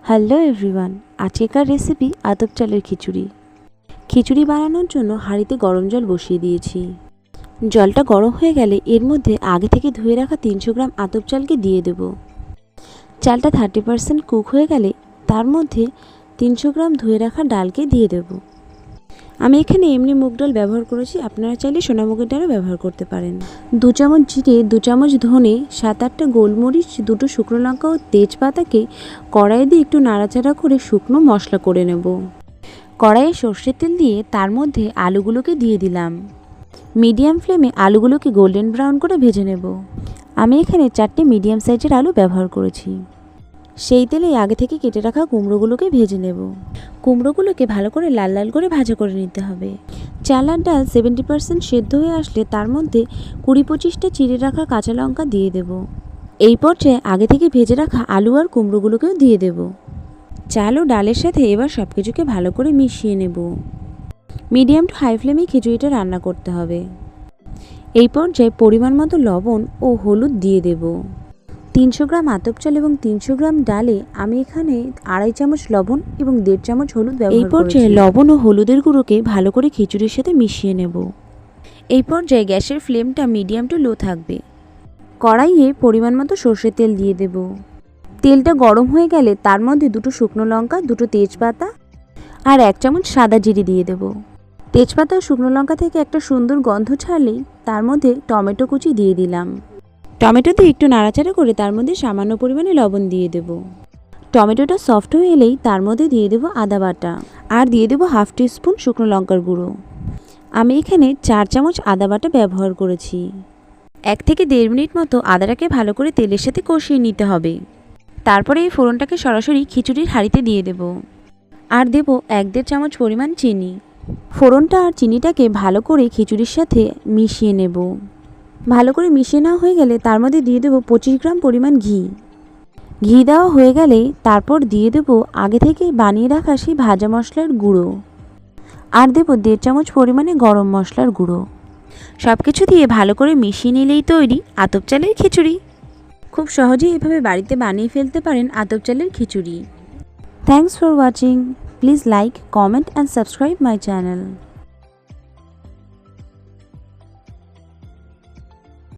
Hello everyone, আজকেকার recipe আতপ চালের খিচুড়ি। খিচুড়ি বানানোর জন্য হাঁড়িতে গরম জল বসিয়ে দিয়েছি। জলটা গরম হয়ে গেলে এর মধ্যে আগে থেকে ধুয়ে রাখা 300 গ্রাম আতপ চালকে দিয়ে দেব। চালটা 30% কুক হয়ে গেলে তার মধ্যে 300 গ্রাম ধুয়ে রাখা ডালকে দিয়ে দেব। আমি এখানে এমনি মুগ ডাল ব্যবহার করেছি, আপনারা চাইলে সোনা মুগের ডালও ব্যবহার করতে পারেন। 2 চামচ জিরে, 2 চামচ ধনে, 7-8টা গোলমরিচ, 2টো শুকনো লঙ্কা ও তেজপাতাকে কড়াইয়ে দিয়ে একটু নাড়াচাড়া করে শুকনো মশলা করে নেব। কড়াইয়ে সর্ষের তেল দিয়ে তার মধ্যে আলুগুলোকে দিয়ে দিলাম। মিডিয়াম ফ্লেমে আলুগুলোকে গোল্ডেন ব্রাউন করে ভেজে নেব। আমি এখানে 4টে মিডিয়াম সাইজের আলু ব্যবহার করেছি। সেই তেলেই আগে থেকে কেটে রাখা কুমড়োগুলোকে ভেজে নেব। কুমড়োগুলোকে ভালো করে লাল লাল করে ভাজা করে নিতে হবে। চাল আর ডাল 70% সেদ্ধ হয়ে আসলে তার মধ্যে 20-25টা চিড়ে রাখা কাঁচা লঙ্কা দিয়ে দেব। এই পর্যায়ে আগে থেকে ভেজে রাখা আলু আর কুমড়োগুলোকেও দিয়ে দেব। চাল ও ডালের সাথে এবার সব কিছুকে ভালো করে মিশিয়ে নেব। মিডিয়াম টু হাই ফ্লেমে খিচুড়িটা রান্না করতে হবে। এই পর্যায়ে পরিমাণ মতো লবণ ও হলুদ দিয়ে দেব। 300 গ্রাম আতপ চাল এবং 300 গ্রাম ডালে আমি এখানে 2.5 চামচ লবণ এবং 1.5 চামচ হলুদ ব্যবহার করেছি। এই পর্যায়ে লবণ ও হলুদের গুঁড়োকে ভালো করে খিচুড়ির সাথে মিশিয়ে নেব। এই পর্যায়ে গ্যাসের ফ্লেমটা মিডিয়াম টু লো থাকবে। কড়াইয়ে পরিমাণ মতো সর্ষের তেল দিয়ে দেব। তেলটা গরম হয়ে গেলে তার মধ্যে 2টো শুকনো লঙ্কা, 2টো তেজপাতা আর 1 চামচ সাদা জিরে দিয়ে দেব। তেজপাতা ও শুকনো লঙ্কা থেকে একটা সুন্দর গন্ধ ছাড়লেই তার মধ্যে টমেটো কুচি দিয়ে দিলাম। টমেটো দিয়ে একটু নাড়াচাড়া করে তার মধ্যে সামান্য পরিমাণে লবণ দিয়ে দেব। টমেটোটা সফট হয়ে এলেই তার মধ্যে দিয়ে দেব আদা বাটা আর দিয়ে দেব হাফ টিস্পুন শুকনো লঙ্কার গুঁড়ো। আমি এখানে 4 চামচ আদা বাটা ব্যবহার করেছি। 1 থেকে 1.5 মিনিট মতো আদাটাকে ভালো করে তেলের সাথে কষিয়ে নিতে হবে। তারপরে এই ফোড়নটাকে সরাসরি খিচুড়ির হাঁড়িতে দিয়ে দেব আর দেব 1-1.5 চামচ পরিমাণ চিনি। ফোড়নটা আর চিনিটাকে ভালো করে খিচুড়ির সাথে মিশিয়ে নেব। ভালো করে মিশিয়ে নেওয়া হয়ে গেলে তার মধ্যে দিয়ে দেবো 25 গ্রাম পরিমাণ ঘি। ঘি দেওয়া হয়ে গেলে তারপর দিয়ে দেবো আগে থেকে বানিয়ে রাখা সেই ভাজা মশলার গুঁড়ো আর দেবো 1.5 চামচ পরিমাণে গরম মশলার গুঁড়ো। সব কিছু দিয়ে ভালো করে মিশিয়ে নিলেই তৈরি আতপ চালের খিচুড়ি। খুব সহজেই এভাবে বাড়িতে বানিয়ে ফেলতে পারেন আতপ চালের খিচুড়ি। Thanks for watching. Please like, comment and subscribe my channel.